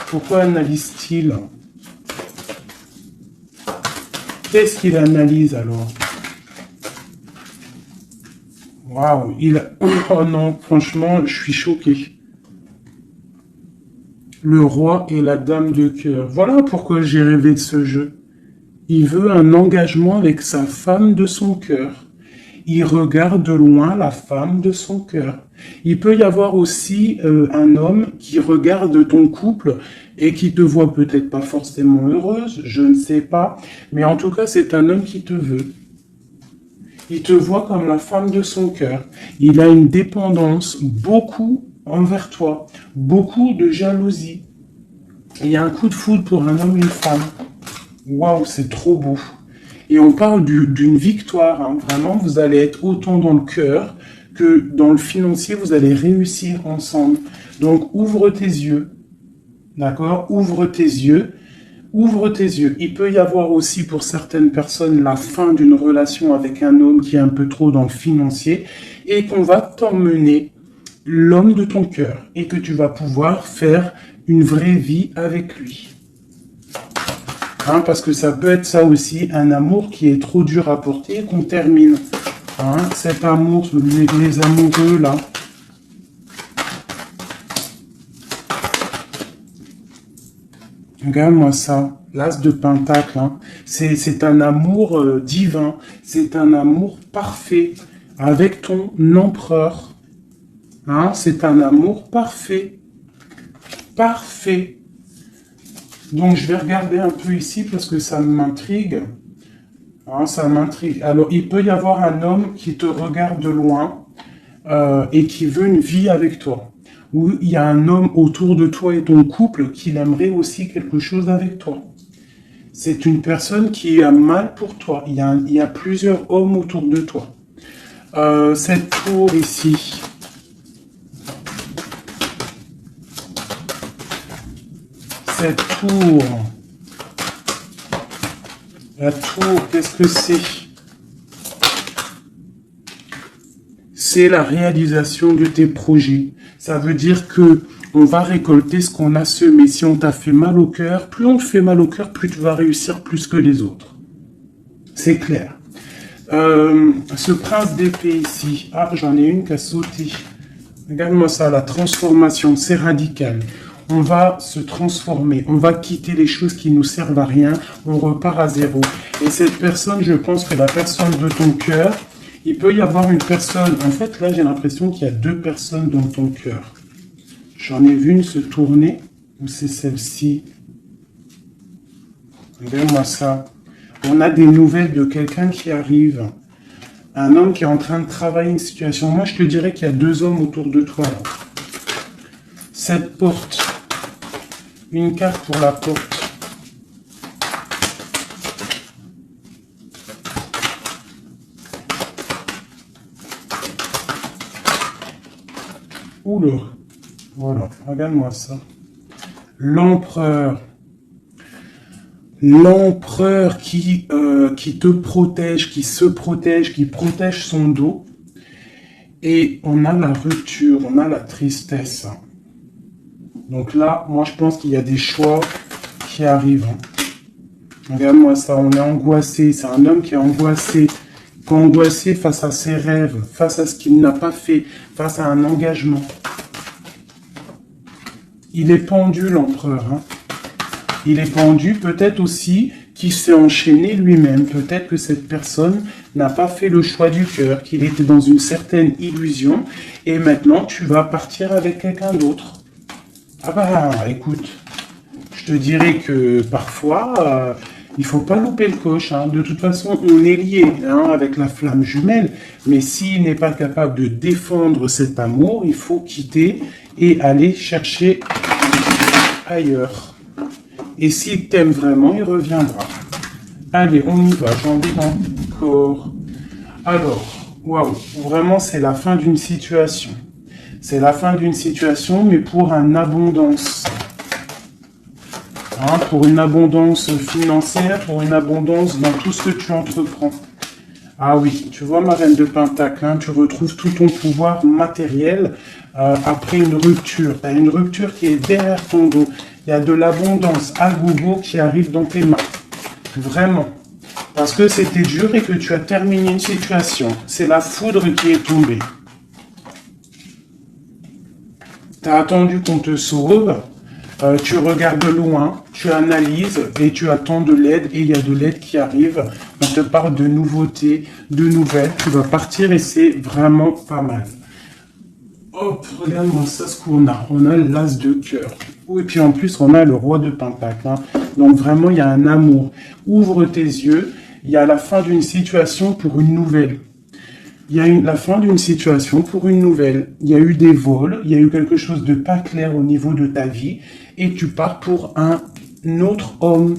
S1: Pourquoi analyse-t-il? qu'est-ce qu'il analyse alors? Waouh, oh non, franchement, je suis choqué. Le roi et la dame de cœur. Voilà pourquoi j'ai rêvé de ce jeu. Il veut un engagement avec sa femme de son cœur. Il regarde de loin la femme de son cœur. Il peut y avoir aussi un homme qui regarde ton couple et qui te voit peut-être pas forcément heureuse, je ne sais pas, mais en tout cas c'est un homme qui te veut. Il te voit comme la femme de son cœur. Il a une dépendance beaucoup envers toi, beaucoup de jalousie. Il y a un coup de foudre pour un homme et une femme. Waouh, c'est trop beau. Et on parle d'une victoire, hein. Vraiment, vous allez être autant dans le cœur que dans le financier, vous allez réussir ensemble. Donc, ouvre tes yeux, d'accord? Ouvre tes yeux, ouvre tes yeux. Il peut y avoir aussi pour certaines personnes la fin d'une relation avec un homme qui est un peu trop dans le financier et qu'on va t'emmener l'homme de ton cœur et que tu vas pouvoir faire une vraie vie avec lui. Hein, parce que ça peut être ça aussi, un amour qui est trop dur à porter et qu'on termine. Hein, cet amour, les amoureux là. Regarde-moi ça, l'as de pentacle. Hein. C'est un amour divin, c'est un amour parfait avec ton empereur. Hein, c'est un amour parfait. Parfait. Donc, je vais regarder un peu ici parce que ça m'intrigue. Hein, ça m'intrigue. Alors, il peut y avoir un homme qui te regarde de loin et qui veut une vie avec toi. Ou il y a un homme autour de toi et ton couple qui aimerait aussi quelque chose avec toi. C'est une personne qui a mal pour toi. Il y a plusieurs hommes autour de toi. Cette tour ici... Cette tour, la tour, qu'est-ce que c'est? C'est la réalisation de tes projets. Ça veut dire que on va récolter ce qu'on a semé. Si on t'a fait mal au cœur, plus on te fait mal au cœur, plus tu vas réussir plus que les autres. C'est clair. Ce prince d'épée ici, ah, j'en ai une qui a sauté. Regarde-moi ça, la transformation, c'est radical. On va se transformer, on va quitter les choses qui nous servent à rien, on repart à zéro. Et cette personne, je pense que la personne de ton cœur, il peut y avoir une personne, en fait là j'ai l'impression qu'il y a deux personnes dans ton cœur. J'en ai vu une se tourner, ou c'est celle-ci. Regarde-moi ça. On a des nouvelles de quelqu'un qui arrive. Un homme qui est en train de travailler une situation. Moi je te dirais qu'il y a deux hommes autour de toi. Là. Cette porte. Une carte pour la porte. Oula. Voilà, regarde-moi ça. L'empereur. L'empereur qui te protège, qui se protège, qui protège son dos. Et on a la rupture, on a la tristesse. Donc là, moi je pense qu'il y a des choix qui arrivent. Regarde-moi ça, on est angoissé. C'est un homme qui est angoissé. Angoissé face à ses rêves, face à ce qu'il n'a pas fait, face à un engagement. Il est pendu, l'empereur. Hein. Il est pendu, peut-être aussi qu'il s'est enchaîné lui-même. Peut-être que cette personne n'a pas fait le choix du cœur, qu'il était dans une certaine illusion. Et maintenant, tu vas partir avec quelqu'un d'autre. Ah bah, écoute, je te dirais que parfois, il faut pas louper le coche. Hein. De toute façon, on est lié hein, avec la flamme jumelle. Mais s'il n'est pas capable de défendre cet amour, il faut quitter et aller chercher ailleurs. Et s'il t'aime vraiment, il reviendra. Allez, on y va, j'en ai encore. Alors, waouh, vraiment, c'est la fin d'une situation. C'est la fin d'une situation, mais pour une abondance. Hein, pour une abondance financière, pour une abondance dans tout ce que tu entreprends. Ah oui, tu vois ma reine de Pentacle, hein, tu retrouves tout ton pouvoir matériel après une rupture. Tu as une rupture qui est derrière ton dos. Il y a de l'abondance à gogo qui arrive dans tes mains. Vraiment. Parce que c'était dur et que tu as terminé une situation. C'est la foudre qui est tombée. Tu as attendu qu'on te sauve. Tu regardes loin, tu analyses et tu attends de l'aide et il y a de l'aide qui arrive. On te parle de nouveautés, de nouvelles. Tu vas partir et c'est vraiment pas mal. Hop, regarde-moi ça ce qu'on a. On a l'as de cœur. Et puis en plus, on a le roi de pentacle. Hein. Donc vraiment, il y a un amour. Ouvre tes yeux. Il y a la fin d'une situation pour une nouvelle. Il y a la fin d'une situation pour une nouvelle. Il y a eu des vols, il y a eu quelque chose de pas clair au niveau de ta vie et tu pars pour un autre homme.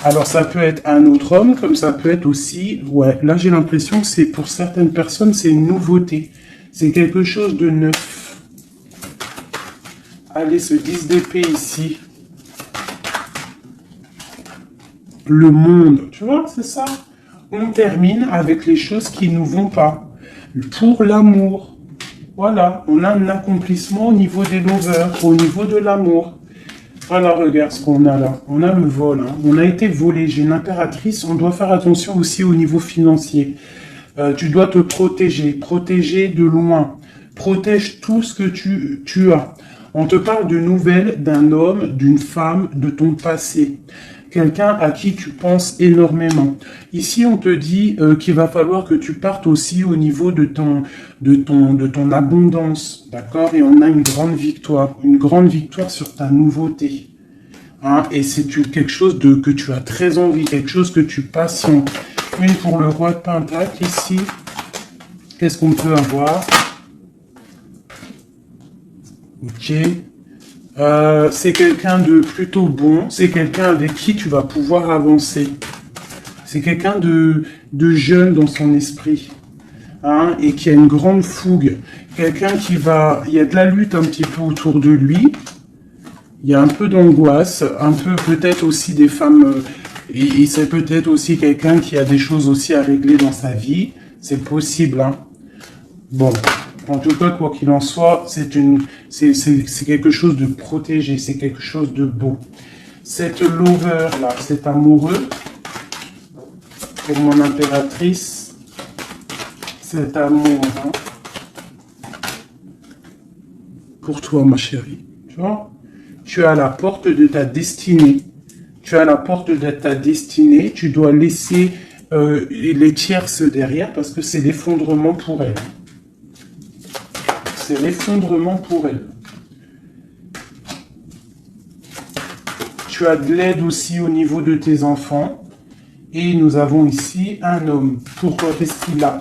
S1: Alors ça peut être un autre homme comme ça peut être aussi... Ouais, là j'ai l'impression que c'est pour certaines personnes c'est une nouveauté. C'est quelque chose de neuf. Allez, ce 10 d'épée ici. Le monde, tu vois, c'est ça. On termine avec les choses qui ne nous vont pas. Pour l'amour. Voilà, on a un accomplissement au niveau des lovers, au niveau de l'amour. Voilà, regarde ce qu'on a là. On a le vol, hein. On a été volé. J'ai une impératrice. On doit faire attention aussi au niveau financier. Tu dois te protéger. Protéger de loin. Protège tout ce que tu as. On te parle de nouvelles d'un homme, d'une femme, de ton passé. Quelqu'un à qui tu penses énormément. Ici, on te dit qu'il va falloir que tu partes aussi au niveau de ton abondance, d'accord? Et on a une grande victoire sur ta nouveauté. Hein? Et c'est quelque chose que tu as très envie, quelque chose que tu patientes. Une pour le roi de pentacle ici. Qu'est-ce qu'on peut avoir? Ok. C'est quelqu'un de plutôt bon, c'est quelqu'un avec qui tu vas pouvoir avancer. C'est quelqu'un de jeune dans son esprit, hein, et qui a une grande fougue. Quelqu'un il y a de la lutte un petit peu autour de lui, il y a un peu d'angoisse, un peu peut-être aussi des femmes, et c'est peut-être aussi quelqu'un qui a des choses aussi à régler dans sa vie, c'est possible, hein. Bon. En tout cas, quoi qu'il en soit, c'est quelque chose de protégé, c'est quelque chose de beau. Cette lover là, cet amoureux, pour mon impératrice, cet amour, hein, pour toi, ma chérie, tu vois, tu es à la porte de ta destinée. Tu es à la porte de ta destinée, tu dois laisser les tierces derrière parce que c'est l'effondrement pour elle. C'est l'effondrement pour elle. Tu as de l'aide aussi au niveau de tes enfants. Et nous avons ici un homme. Pourquoi? Qu'est-ce qu'il a?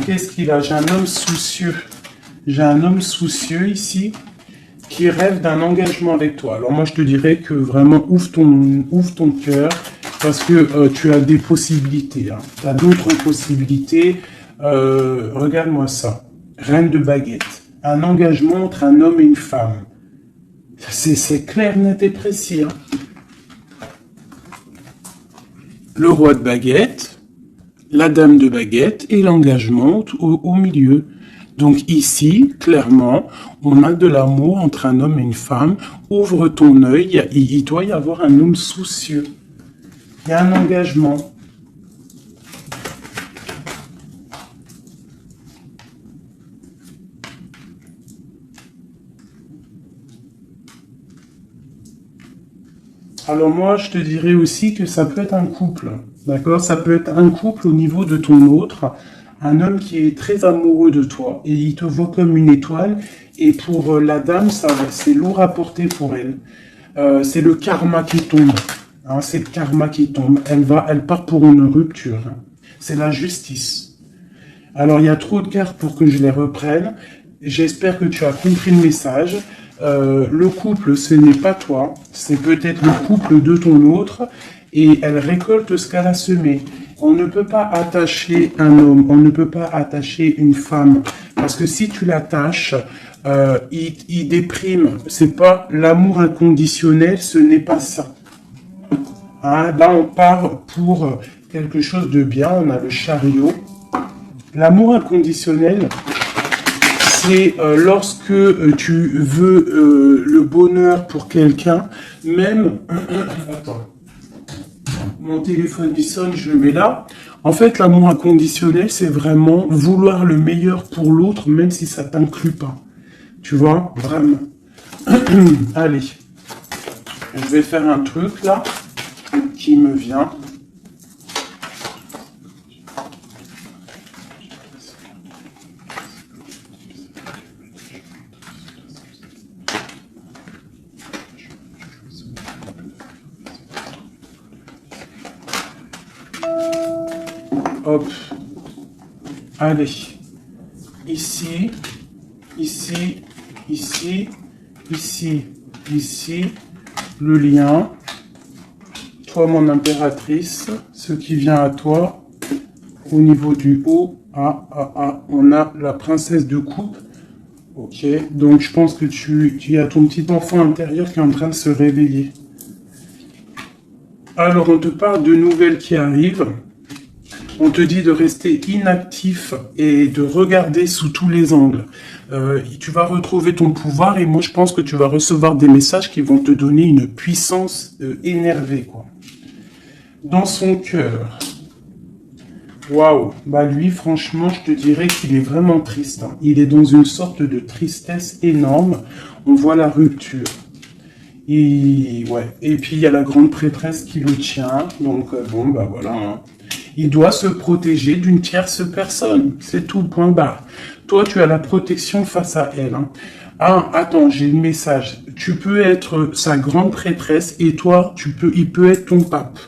S1: Qu'est-ce qu'il a? J'ai un homme soucieux. J'ai un homme soucieux ici qui rêve d'un engagement avec toi. Alors moi, je te dirais que vraiment, ouvre ton cœur parce que tu as des possibilités. Hein. Tu as d'autres possibilités. Regarde-moi ça. Reine de baguette. Un engagement entre un homme et une femme. C'est clair, net et précis. Hein. Le roi de baguette, la dame de baguette et l'engagement au milieu. Donc ici, clairement, on a de l'amour entre un homme et une femme. Ouvre ton œil, il doit y avoir un homme soucieux. Il y a un engagement. Alors moi, je te dirais aussi que ça peut être un couple, d'accord? Ça peut être un couple au niveau de ton autre, un homme qui est très amoureux de toi et il te voit comme une étoile. Et pour la dame, c'est lourd à porter pour elle. C'est le karma qui tombe, hein, c'est le karma qui tombe. Elle part pour une rupture. Hein. C'est la justice. Alors il y a trop de cartes pour que je les reprenne. J'espère que tu as compris le message. Le couple, ce n'est pas toi, c'est peut-être le couple de ton autre, et elle récolte ce qu'elle a semé. On ne peut pas attacher un homme, on ne peut pas attacher une femme, parce que si tu l'attaches, il déprime. C'est pas l'amour inconditionnel, ce n'est pas ça. Hein, là, on part pour quelque chose de bien, on a le chariot. L'amour inconditionnel, c'est lorsque tu veux le bonheur pour quelqu'un, même... Attends. Mon téléphone il sonne, je le mets là. En fait, l'amour inconditionnel, c'est vraiment vouloir le meilleur pour l'autre, même si ça t'inclut pas. Tu vois, vraiment. Allez, je vais faire un truc là qui me vient. Hop. Allez. Ici, ici, ici, ici, ici. Le lien. Toi, mon impératrice. Ce qui vient à toi. Au niveau du haut. On a la princesse de coupe. Ok. Donc, je pense que tu as ton petit enfant intérieur qui est en train de se réveiller. Alors, on te parle de nouvelles qui arrivent. On te dit de rester inactif et de regarder sous tous les angles. Tu vas retrouver ton pouvoir et moi je pense que tu vas recevoir des messages qui vont te donner une puissance énervée, quoi. Dans son cœur. Waouh. Bah lui, franchement, je te dirais qu'il est vraiment triste. Hein. Il est dans une sorte de tristesse énorme. On voit la rupture. Et puis il y a la grande prêtresse qui le tient. Donc bon, bah voilà. Hein. Il doit se protéger d'une tierce personne. C'est tout, point barre. Toi, tu as la protection face à elle. Hein. Ah, attends, j'ai le message. Tu peux être sa grande prêtresse et toi, il peut être ton pape.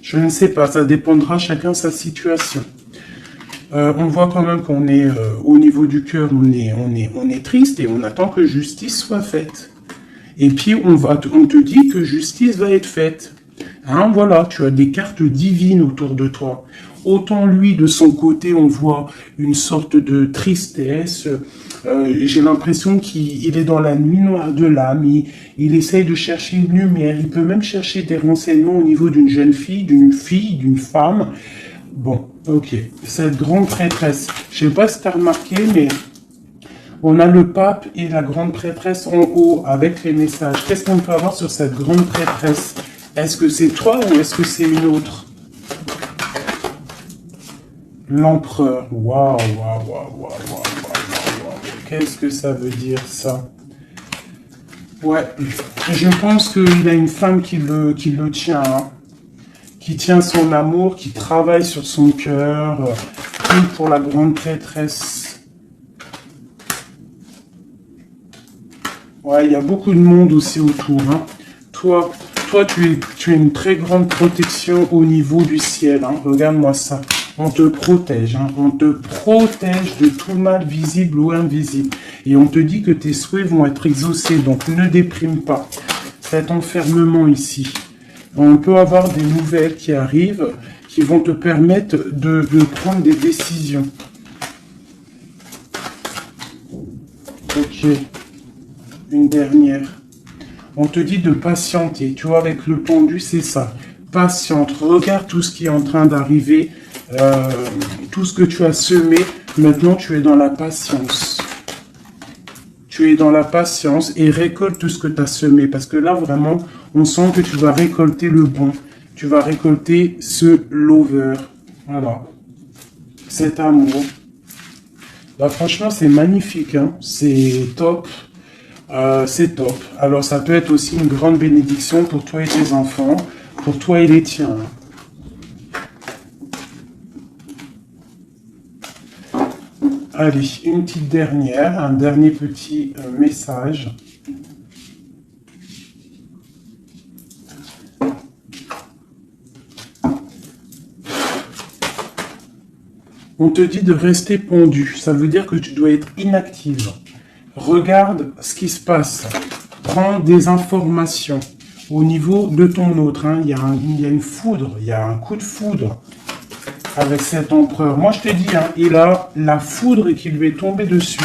S1: Je ne sais pas, ça dépendra chacun sa situation. On voit quand même qu'on est au niveau du cœur, on est triste et on attend que justice soit faite. Et puis on te dit que justice va être faite. Hein, voilà, tu as des cartes divines autour de toi. Autant lui, de son côté, on voit une sorte de tristesse. J'ai l'impression qu'il est dans la nuit noire de l'âme. Il essaye de chercher une lumière. Il peut même chercher des renseignements au niveau d'une jeune fille, d'une femme. Bon, ok. Cette grande prêtresse. Je sais pas si tu as remarqué, mais on a le pape et la grande prêtresse en haut avec les messages. Qu'est-ce qu'on peut avoir sur cette grande prêtresse ? Est-ce que c'est toi ou est-ce que c'est une autre? L'empereur. Waouh. Qu'est-ce que ça veut dire, ça? Ouais, je pense qu'il a une femme qui le tient, hein. Qui tient son amour, qui travaille sur son cœur, pour la grande prêtresse. Ouais, il y a beaucoup de monde aussi autour, hein. Toi, tu es une très grande protection au niveau du ciel. Hein. Regarde-moi ça. On te protège. Hein. On te protège de tout mal visible ou invisible. Et on te dit que tes souhaits vont être exaucés. Donc ne déprime pas. Cet enfermement ici. On peut avoir des nouvelles qui arrivent qui vont te permettre de prendre des décisions. Ok. Une dernière. On te dit de patienter. Tu vois, avec le pendu, c'est ça. Patiente. Regarde tout ce qui est en train d'arriver. Tout ce que tu as semé. Maintenant, tu es dans la patience. Tu es dans la patience et récolte tout ce que tu as semé. Parce que là, vraiment, on sent que tu vas récolter le bon. Tu vas récolter ce lover. Voilà. Cet amour. Bah, franchement, c'est magnifique. Hein. C'est top. C'est top. Alors, ça peut être aussi une grande bénédiction pour toi et tes enfants, pour toi et les tiens. Allez, une petite dernière, un dernier petit message. On te dit de rester pendu. Ça veut dire que tu dois être inactive. Regarde ce qui se passe. Prends des informations au niveau de ton autre. Hein. Il y a une foudre, il y a un coup de foudre avec cet empereur. Moi, je te dis, hein, il a la foudre qui lui est tombée dessus.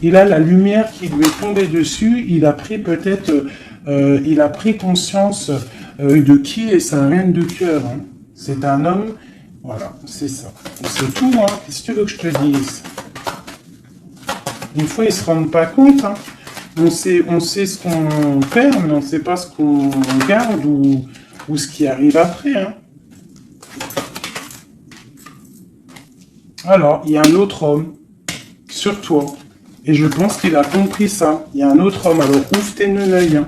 S1: Il a la lumière qui lui est tombée dessus. Il a pris peut-être, il a pris conscience de qui est sa reine de cœur. Hein. C'est un homme. Voilà, c'est ça. C'est tout. Hein. Qu'est-ce que tu veux que je te dise? Une fois, ils ne se rendent pas compte. Hein. On sait ce qu'on perd, mais on ne sait pas ce qu'on garde ou ou ce qui arrive après. Hein. Alors, il y a un autre homme sur toi. Et je pense qu'il a compris ça. Il y a un autre homme. Alors, ouvre tes œil.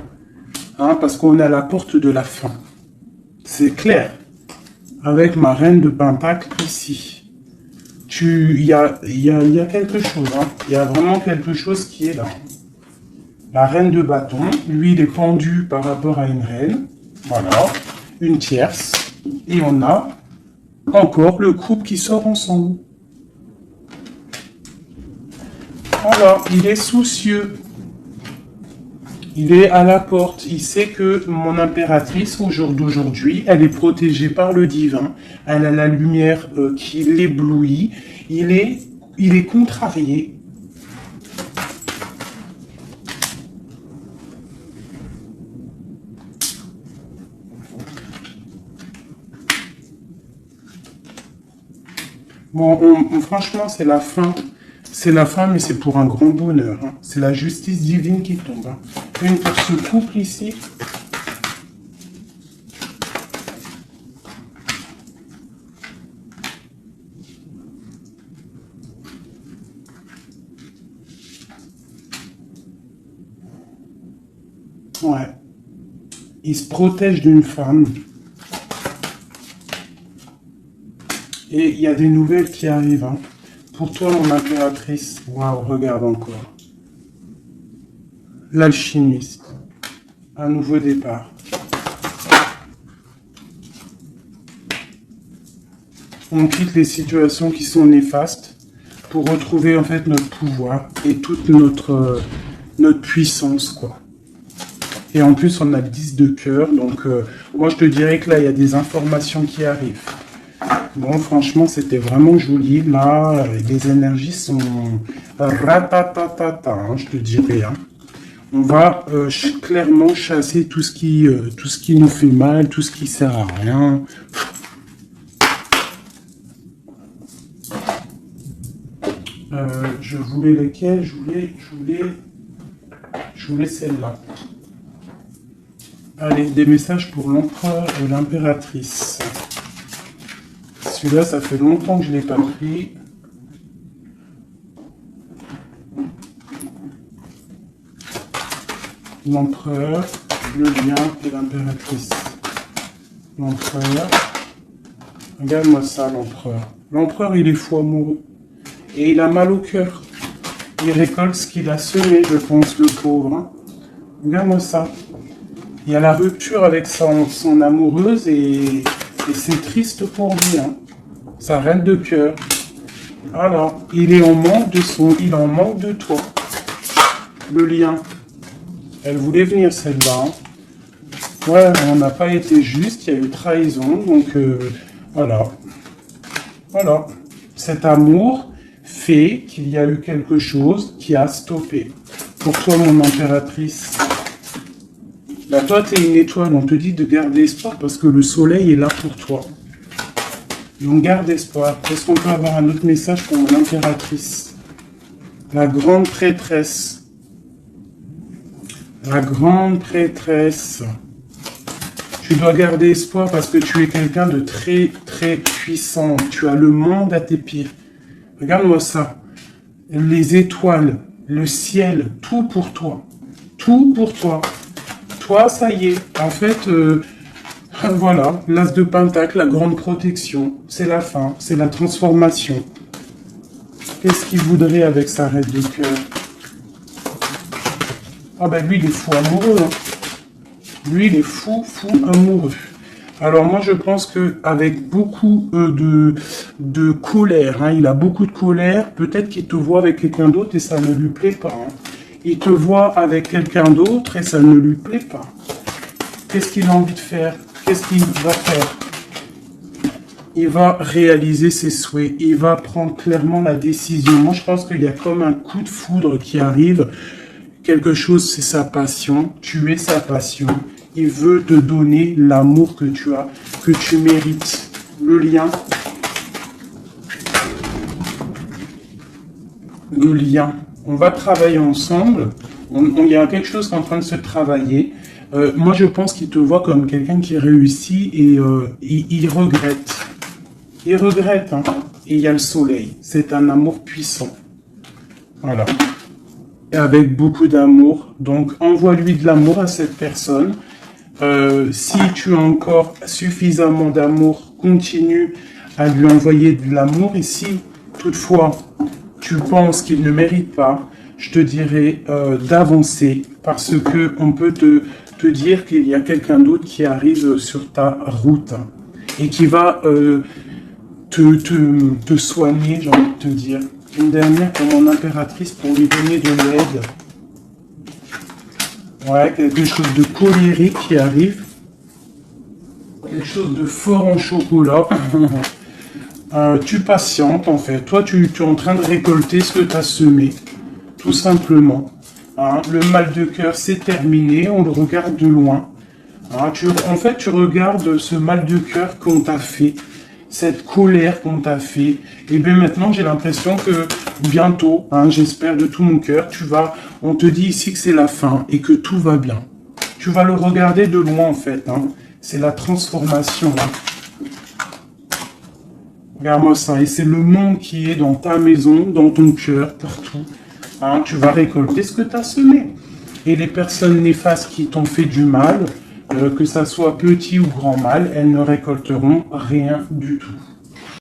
S1: Hein, parce qu'on est à la porte de la fin. C'est clair. Avec ma reine de pentacle ici. Il y a quelque chose. Hein. Il y a vraiment quelque chose qui est là. La reine de bâton. Lui, il est pendu par rapport à une reine. Voilà. Une tierce. Et on a encore le couple qui sort ensemble. Alors, il est soucieux. Il est à la porte. Il sait que mon impératrice, au jour d'aujourd'hui, elle est protégée par le divin. Elle a la lumière qui l'éblouit. Il est contrarié. Bon, franchement, c'est la fin. C'est la fin, mais c'est pour un grand bonheur. Hein. C'est la justice divine qui tombe. Hein. Une pour ce couple ici. Ouais. Il se protège d'une femme. Et il y a des nouvelles qui arrivent. Hein. Pour toi, mon impératrice, waouh, regarde encore. L'alchimiste. Un nouveau départ. On quitte les situations qui sont néfastes pour retrouver en fait notre pouvoir et toute notre puissance, quoi. Et en plus, on a le 10 de cœur, donc moi je te dirais que là, il y a des informations qui arrivent. Bon, franchement, c'était vraiment joli. Là, les énergies sont ratatatata, hein, je te dirais. Hein. On va clairement chasser tout ce qui nous fait mal, tout ce qui sert à rien. Je voulais lesquelles? Je voulais celle-là. Allez, des messages pour l'empereur et l'impératrice. Celui-là, ça fait longtemps que je ne l'ai pas pris. L'empereur, le lien et l'impératrice. L'empereur. Regarde-moi ça, l'empereur. L'empereur, il est fou amoureux. Et il a mal au cœur. Il récolte ce qu'il a semé, je pense, le pauvre. Hein. Regarde-moi ça. Il y a la rupture avec son amoureuse et c'est triste pour lui. Hein. Sa reine de cœur. Alors, il est en manque il en manque de toi. Le lien. Elle voulait venir celle-là. Hein. Ouais, on n'a pas été juste, il y a eu trahison, donc voilà. Voilà. Cet amour fait qu'il y a eu quelque chose qui a stoppé. Pour toi, mon impératrice. Là, toi, tu es une étoile, on te dit de garder espoir parce que le soleil est là pour toi. Donc, garde espoir. Est-ce qu'on peut avoir un autre message pour mon impératrice? La grande prêtresse. La grande prêtresse. Tu dois garder espoir parce que tu es quelqu'un de très, très puissant. Tu as le monde à tes pieds. Regarde-moi ça. Les étoiles, le ciel, tout pour toi. Tout pour toi. Toi, ça y est. En fait, voilà, l'as de pentacle, la grande protection. C'est la fin, c'est la transformation. Qu'est-ce qu'il voudrait avec sa reine de cœur? Ah ben lui, il est fou amoureux. Hein. Lui, il est fou amoureux. Alors moi, je pense que avec beaucoup de colère, hein, il a beaucoup de colère, peut-être qu'il te voit avec quelqu'un d'autre et ça ne lui plaît pas. Hein. Il te voit avec quelqu'un d'autre et ça ne lui plaît pas. Qu'est-ce qu'il a envie de faire? Qu'est-ce qu'il va faire? Il va réaliser ses souhaits. Il va prendre clairement la décision. Moi, je pense qu'il y a comme un coup de foudre qui arrive. Quelque chose, c'est sa passion. Tu es sa passion. Il veut te donner l'amour que tu as, que tu mérites. Le lien. Le lien. On va travailler ensemble. Il y a quelque chose qui est en train de se travailler. Moi, je pense qu'il te voit comme quelqu'un qui réussit et il regrette. Il regrette, hein. Et il y a le soleil. C'est un amour puissant. Voilà. Et avec beaucoup d'amour. Donc, envoie-lui de l'amour à cette personne. Si tu as encore suffisamment d'amour, continue à lui envoyer de l'amour. Et si, toutefois, tu penses qu'il ne mérite pas, je te dirais d'avancer parce que on peut te dire qu'il y a quelqu'un d'autre qui arrive sur ta route et qui va te soigner, j'ai envie de te dire. Une dernière pour mon impératrice pour lui donner de l'aide. Ouais, quelque chose de colérique qui arrive. Quelque chose de fort en chocolat. Tu patientes en fait. Toi, tu es en train de récolter ce que tu as semé. Tout simplement. Hein, le mal de cœur, c'est terminé. On le regarde de loin. Hein, en fait, tu regardes ce mal de cœur qu'on t'a fait. Cette colère qu'on t'a fait. Et bien maintenant, j'ai l'impression que bientôt, hein, j'espère de tout mon cœur, on te dit ici que c'est la fin et que tout va bien. Tu vas le regarder de loin en fait. Hein. C'est la transformation là. Regarde-moi ça. Et c'est le monde qui est dans ta maison, dans ton cœur, partout. Hein, tu vas récolter ce que tu as semé. Et les personnes néfastes qui t'ont fait du mal, que ça soit petit ou grand mal, elles ne récolteront rien du tout.